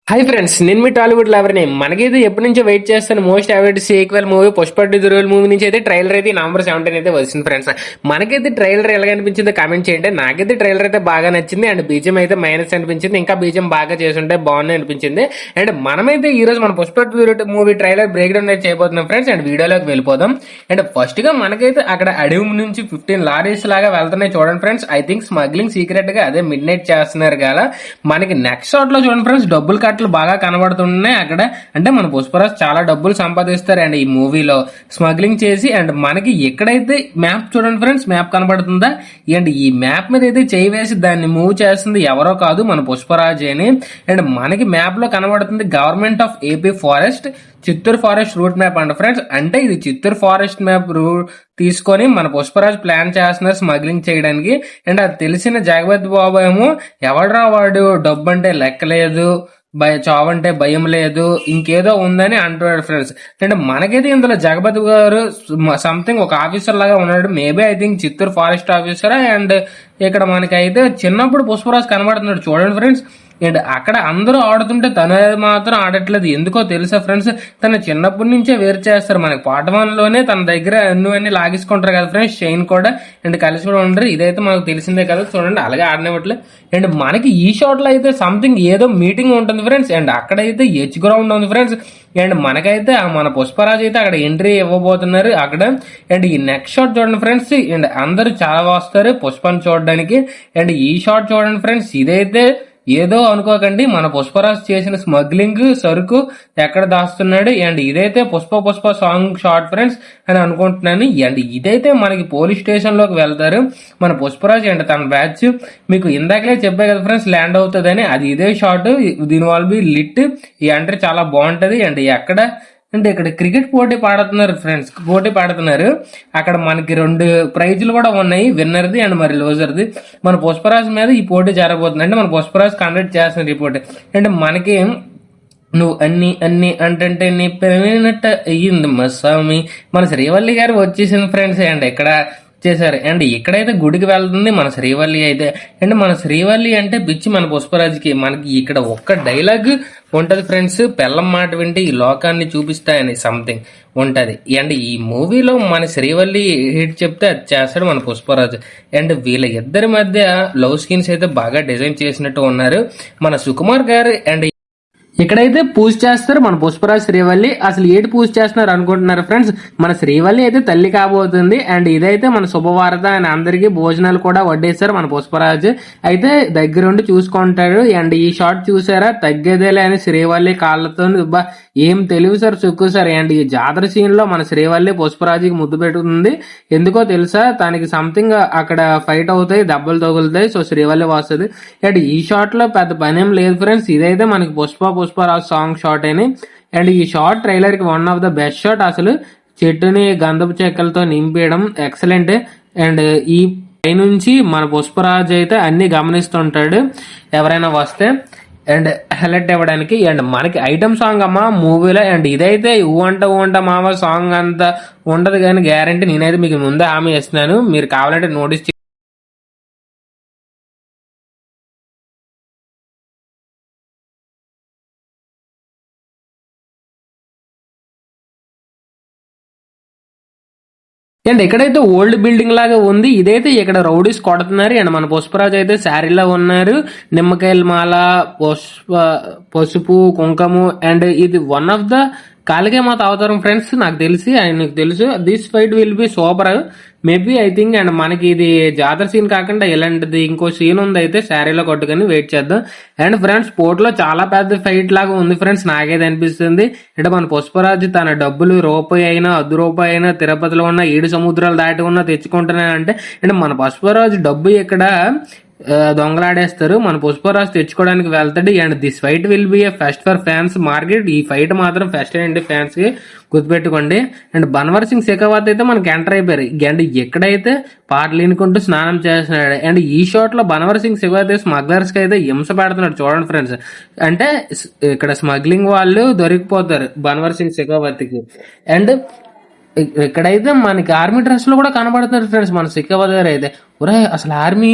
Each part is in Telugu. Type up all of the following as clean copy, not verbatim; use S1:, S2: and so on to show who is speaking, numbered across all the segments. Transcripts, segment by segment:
S1: హాయ్ ఫ్రెండ్స్, నేను మీ టాలీవుడ్ లవర్ని. మనకైతే ఎప్పటి నుంచో వెయిట్ చేస్తాను most awaited sequel movie Pushpa two the rule movie నుంచి అయితే ట్రైలర్ అయితే నవంబర్ 17 అయితే వచ్చింది ఫ్రెండ్స్. మనకైతే ట్రైలర్ ఎలా అనిపించిందో కామెంట్ చేయండి. నాకైతే ట్రైలర్ అయితే బాగా నచ్చింది అండ్ బీజం అయితే మైనస్ అనిపించింది. ఇంకా బీజం బాగా చేస్తుంటే బాగుంది అనిపించింది. అండ్ మనమైతే ఈ రోజు మన Pushpa two the rule movie trailer breakdown అయితే చేయబోతున్నాం ఫ్రెండ్స్. అండ్ వీడియోలోకి వెళ్ళిపోదాం. అండ్ ఫస్ట్ గా మనకైతే అక్కడ అడవి నుంచి 15 లారీస్ లాగా వెళ్తున్నాయి చూడండి friends. I think smuggling secret గా అదే మిడ్ నైట్ చేస్తున్నారు కదా. మనకి నెక్స్ట్ షాట్ లో చూడండి ఫ్రెండ్స్, డబ్బులు కట్టలు బాగా కనబడుతున్నాయి అక్కడ. అంటే మన పుష్పరాజ్ చాలా డబ్బులు సంపాదిస్తారు అండ్ ఈ మూవీలో స్మగ్లింగ్ చేసి. అండ్ మనకి ఎక్కడైతే మ్యాప్ చూడండి ఫ్రెండ్స్, మ్యాప్ కనబడుతుందా? అండ్ ఈ మ్యాప్ మీద అయితే చేయి వేసి దాన్ని మూవ్ చేస్తుంది ఎవరో కాదు, మన పుష్పరాజ్ అని. అండ్ మనకి మ్యాప్ లో కనబడుతుంది government of AP forest, Chittoor forest route map అంట ఫ్రెండ్స్. అంటే ఇది చిత్తూరు ఫారెస్ట్ మ్యాప్ రూట్ తీసుకొని మన పుష్పరాజ్ ప్లాన్ చేస్తున్నారు స్మగ్లింగ్ చేయడానికి. అండ్ అది తెలిసిన జగపతి బాబు ఏమో, ఎవడరా వాడు, డబ్బు అంటే లెక్కలేదు, చావంటే భయం లేదు, ఇంకేదో ఉందని అంటున్నాడు ఫ్రెండ్స్. అంటే మనకైతే ఇందులో జగపతి గారు సంథింగ్ ఒక ఆఫీసర్ లాగా ఉన్నాడు. Maybe I think Chittoor forest officer. And ఇక్కడ మనకైతే చిన్నప్పుడు పుష్పరాజ్ కనబడుతున్నాడు చూడండి ఫ్రెండ్స్. అండ్ అక్కడ అందరూ ఆడుతుంటే తను మాత్రం ఆడట్లేదు, ఎందుకో తెలుసా ఫ్రెండ్స్? తను చిన్నప్పటి నుంచే వేరు చేస్తారు. మనకి పార్ట్ 1 లోనే తన దగ్గర అన్ని లాగేసుకుంటారు కదా ఫ్రెండ్స్, చైన్ కూడా. అండ్ కలిసి కూడా ఉండరు, ఇదైతే మనకు తెలిసిందే కదా. చూడండి అలాగే ఆడనివ్వట్లేదు. అండ్ మనకి ఈ షాట్ లో అయితే సంథింగ్ ఏదో మీటింగ్ ఉంటుంది ఫ్రెండ్స్. అండ్ అక్కడైతే హెచ్ గ్రౌండ్ ఉంది ఫ్రెండ్స్. అండ్ మనకైతే మన పుష్పరాజ్ అయితే అక్కడ ఎంట్రీ ఇవ్వబోతున్నారు అక్కడ. అండ్ ఈ నెక్స్ట్ షాట్ చూడండి ఫ్రెండ్స్, అండ్ అందరూ చాలా వస్తారు పుష్పని చూడడానికి. అండ్ ఈ షాట్ చూడండి ఫ్రెండ్స్, ఇదైతే ఏదో అనుకోకండి, మన పుష్పరాజ్ చేసిన స్మగ్లింగ్ సరుకు ఎక్కడ దాస్తున్నాడు. అండ్ ఇదైతే Pushpa Pushpa song short friends అని అనుకుంటున్నాను. అండ్ ఇదైతే మనకి పోలీస్ స్టేషన్ లోకి వెళ్తారు మన పుష్పరాజ్ అండ్ తన బ్యాచ్. మీకు ఇందాకలే చెప్పే కదా ఫ్రెండ్స్, ల్యాండ్ అవుతుందని, అది ఇదే షార్ట్. దీని వాళ్ళు బి లిట్. ఈ ఎంట్రీ చాలా బాగుంటది. అండ్ ఎక్కడ అంటే ఇక్కడ క్రికెట్ పోటీ పాడుతున్నారు ఫ్రెండ్స్, పోటీ పాడుతున్నారు అక్కడ. మనకి 2 ప్రైజులు కూడా ఉన్నాయి, విన్నర్ది అండ్ మరి లూజర్ది. మన పుష్పరాజ్ మీద ఈ పోటీ జరగబోతుంది. అంటే మన పుష్పరాజ్ కండక్ట్ చేస్తున్నారు ఈ పోటీ. అంటే మనకి నువ్వు అన్ని అన్ని అంటే నీ పెరిగినట్టు అయ్యింది మా స్వామి, మన శ్రీవల్లి గారు వచ్చేసింది ఫ్రెండ్స్. అండ్ ఇక్కడ చేశారు. అండ్ ఇక్కడైతే గుడికి వెళ్తుంది మన శ్రీవల్లి అయితే. అండ్ మన శ్రీవల్లి అంటే పిచ్చి మన పుష్పరాజ్కి. మనకి ఇక్కడ ఒక్క డైలాగ్ ఉంటది ఫ్రెండ్స్, పెళ్ళం మాట వింటే ఈ లోకాన్ని చూపిస్తాయని సంథింగ్ ఉంటది. అండ్ ఈ మూవీలో మన శ్రీవల్లి హిట్ చెప్తే అది చేస్తాడు మన పుష్పరాజ్. అండ్ వీళ్ళ ఇద్దరి మధ్య లవ్ స్కీన్స్ అయితే బాగా డిజైన్ చేసినట్టు ఉన్నారు మన సుకుమార్ గారు. అండ్ ఇక్కడైతే పూజ చేస్తారు మన పుష్పరాజ్ శ్రీవల్లి. అసలు ఏటి పూజ చేస్తున్నారు అనుకుంటున్నారు ఫ్రెండ్స్, మన శ్రీవల్లి అయితే తల్లి కాబోతుంది. అండ్ ఇదైతే మన శుభవార్త అని అందరికీ భోజనాలు కూడా వడ్డేస్తారు మన పుష్పరాజ్ అయితే దగ్గరుండి చూసుకుంటాడు. అండ్ ఈ షాట్ చూసారా, తగ్గేదేలే అని శ్రీవల్లి కాళ్ళతో ఏం తెలివి సార్ సుక్కు సార్. అండ్ ఈ జాతర సీన్ లో మన శ్రీవల్లి పుష్పరాజ్కి ముద్దు పెట్టుకుంది. ఎందుకో తెలుసా, తనకి సంథింగ్ అక్కడ ఫైట్ అవుతాయి, దెబ్బలు తగులుతాయి, సో శ్రీవల్లి వస్తుంది. అండ్ ఈ షాట్ లో పెద్ద పనేం లేదు ఫ్రెండ్స్, ఇదైతే మనకి పుష్పరాజ్ సాంగ్ షాట్ అని. అండ్ ఈ షాట్ ట్రైలర్ కి one of the best shot. అసలు చెట్టుని గంధపు చెక్కలతో నింపేయడం ఎక్సలెంట్. అండ్ ఈ పైనుంచి మన పుష్పరాజ్ అయితే అన్ని గమనిస్తుంటాడు ఎవరైనా వస్తే అండ్ హెలెక్ట్ ఇవ్వడానికి. అండ్ మనకి ఐటమ్ సాంగ్ అమ్మా మూవీలో. అండ్ ఇదైతే ఊ అంట మామ సాంగ్ అంతా ఉండదు కానీ గ్యారంటీ నేనైతే మీకు ముందే హామీ ఇస్తున్నాను, మీరు కావాలంటే నోటీస్. అండ్ ఎక్కడైతే ఓల్డ్ బిల్డింగ్ లాగా ఉంది, ఇదైతే ఇక్కడ రౌడీస్ కొడుతున్నారు. అండ్ మన పుష్పరాజ్ అయితే శారీలో ఉన్నారు, నిమ్మకాయల మాల, పసుపు కుంకము. అండ్ ఇది వన్ ఆఫ్ ద కాళికా మాత అవతారం ఫ్రెండ్స్, నాకు తెలిసి ఆయనకు తెలుసు. This fight will be super maybe I think. And మనకి ఇది జాతర సీన్ కాకుండా ఇలాంటిది ఇంకో సీన్ ఉంది, అయితే శారీలో కొట్టుకుని వెయిట్ చేద్దాం. అండ్ ఫ్రెండ్స్ స్పోర్ట్ లో చాలా పెద్ద ఫైట్ లాగా ఉంది ఫ్రెండ్స్, నాకైతే అనిపిస్తుంది. అంటే మన పుష్పరాజ్ తన డబ్బులు రూపాయి అయినా 10 రూపాయి అయినా తిరుపతిలో ఉన్న 7 సముద్రాలు దాటి ఉన్నా తెచ్చుకుంటున్నానంటే, అంటే మన పుష్పరాజ్ డబ్బు ఇక్కడ దొంగలాడేస్తారు, మన పుష్పరాజ్ తెచ్చుకోవడానికి వెళ్తాడు. And this fight will be A pest for fans market. ఈ ఫైట్ మాత్రం ఫెస్ట్ అండి ఫ్యాన్స్ కి, గుర్తుపెట్టుకోండి. అండ్ బన్వర్ సింగ్ శెకావత్ అయితే మనకి ఎంటర్ అయిపోయారు. అండ్ ఎక్కడైతే పాటలు వినుకుంటూ స్నానం చేస్తున్నాడు. అండ్ ఈ షాట్ లో బన్వర్ సింగ్ శెకావత్ స్మగ్లర్స్ కి అయితే హింస పెడుతున్నాడు చూడండి ఫ్రెండ్స్. అంటే ఇక్కడ స్మగ్లింగ్ వాళ్ళు దొరికిపోతారు బన్వర్ సింగ్ శెకావత్ కి. అండ్ ఇక్కడైతే మనకి ఆర్మీ డ్రెస్ లో కూడా కనబడుతున్నారు ఫ్రెండ్స్ మన శేఖావత్ గారు అయితే. ఒరే అసలు ఆర్మీ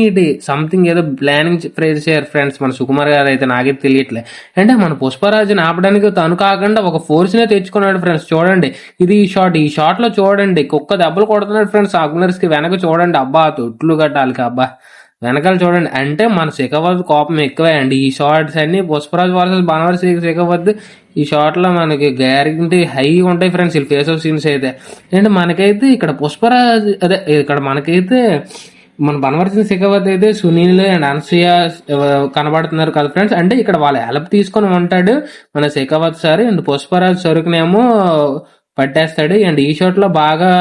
S1: సంథింగ్ ఏదో ప్లానింగ్ చేశారు ఫ్రెండ్స్ మన సుకుమార్ గారు అయితే, నాకైతే తెలియట్లే. అంటే మన పుష్పరాజుని ఆపడానికి తను కాకుండా ఒక ఫోర్స్ నే తెచ్చుకున్నాడు ఫ్రెండ్స్. చూడండి ఇది ఈ షాట్ లో చూడండి కుక్క దెబ్బలు కొడుతున్నాడు ఫ్రెండ్స్ ఆగ్నర్స్ కి. వెనక చూడండి అబ్బా తొట్లు కట్టాలి అబ్బా, వెనకాల చూడండి. అంటే మన శేఖావత్ కోపం ఎక్కువే అండి. ఈ షార్ట్స్ అన్ని పుష్పరాజ్ వర్సెస్ బనవారి శేఖావత్ ఈ షార్ట్ లో మనకి గ్యారంటీ హై ఉంటాయి ఫ్రెండ్స్ ఈ ఫేస్ ఆఫ్ సీన్స్ అయితే. అంటే మనకైతే ఇక్కడ పుష్పరాజ్ అదే ఇక్కడ మనకైతే మన బనవర్సిన శేఖావత్ అయితే సునీల్ అండ్ అనసూయ కనబడుతున్నారు కదా ఫ్రెండ్స్. అంటే ఇక్కడ వాళ్ళ హెల్ప్ తీసుకొని ఉంటాడు మన Shekhawat sir, and Pushparaj సరుకునేమో పట్టేస్తాడు. And ఈ షాట్ లో బాగా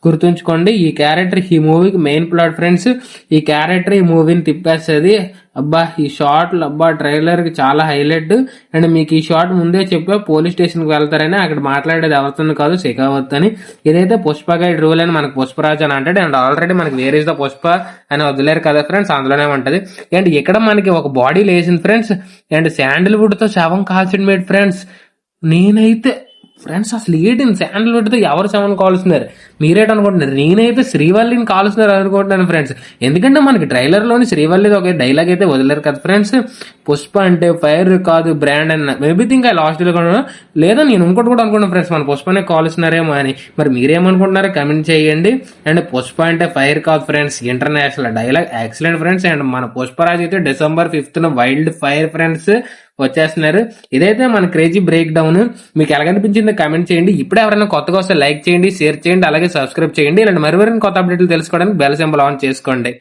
S1: గుర్తుంచుకోండి ఈ క్యారెక్టర్ ఈ మూవీకి మెయిన్ ప్లాట్ ఫ్రెండ్స్. ఈ క్యారెక్టర్ ఈ మూవీని తిప్పేస్తుంది. అబ్బా ఈ షాట్ అబ్బా ట్రైలర్ కి చాలా హైలైట్. అండ్ మీకు ఈ షాట్ ముందే చెప్పా పోలీస్ స్టేషన్ కి వెళ్తారని, అక్కడ మాట్లాడేది ఎవరితో కాదు శేఖావత్ అని. ఇదైతే పుష్ప గైడ్ రూల్ అని మనకు పుష్పరాజ్ అని అంటాడు. అండ్ ఆల్రెడీ మనకి వేర్ ఇస్ ద పుష్ప అని వదిలేరు కదా ఫ్రెండ్స్, అందులోనే ఉంటది. అండ్ ఇక్కడ మనకి ఒక బాడీ లేసింది ఫ్రెండ్స్. అండ్ శాండిల్వుడ్ తో శవం కాల్చడం మేడ్ ఫ్రెండ్స్. నేనైతే ఫ్రెండ్స్ అసలు ఏంటి శాండిల్వుడ్ తో ఎవరు శవం కాలుస్తున్నారు మీరేటనుకుంటున్నారు? నేనైతే శ్రీవల్లిని కాలుస్తున్నారు అనుకుంటున్నాను ఫ్రెండ్స్. ఎందుకంటే మనకి ట్రైలర్ లోని శ్రీవల్లిది ఒక డైలాగ్ అయితే వదిలేరు కదా ఫ్రెండ్స్, పుష్ప అంటే ఫైర్ కాదు బ్రాండ్ అన్న. మేబీ థింక్ లాస్ట్ లేదా నేను ఇంకోటి కూడా అనుకున్నాను ఫ్రెండ్స్ మన పుష్పనే కాలుస్తున్నారేమో అని. మరి మీరేమనుకుంటున్నారో కమెంట్ చేయండి. అండ్ పుష్ప అంటే ఫైర్ కాదు friends, international dialogue excellent friends. And మన పుష్పరాజ్ అయితే December 5th wild fire friends వచ్చేస్తున్నారు. ఇదైతే మన క్రేజీ బ్రేక్ డౌన్. మీకు ఎలాగనిపించిందో కమెంట్ చేయండి. ఇప్పుడే ఎవరైనా కొత్తగా వస్తే లైక్ చేయండి, షేర్ చేయండి, అలాగే సబ్స్క్రైబ్ చేయండి. ఇలాంటి మరిన్ని కొత్త అప్డేట్లు తెలుసుకోవడానికి బెల్ సింబల్ ఆన్ చేసుకోండి.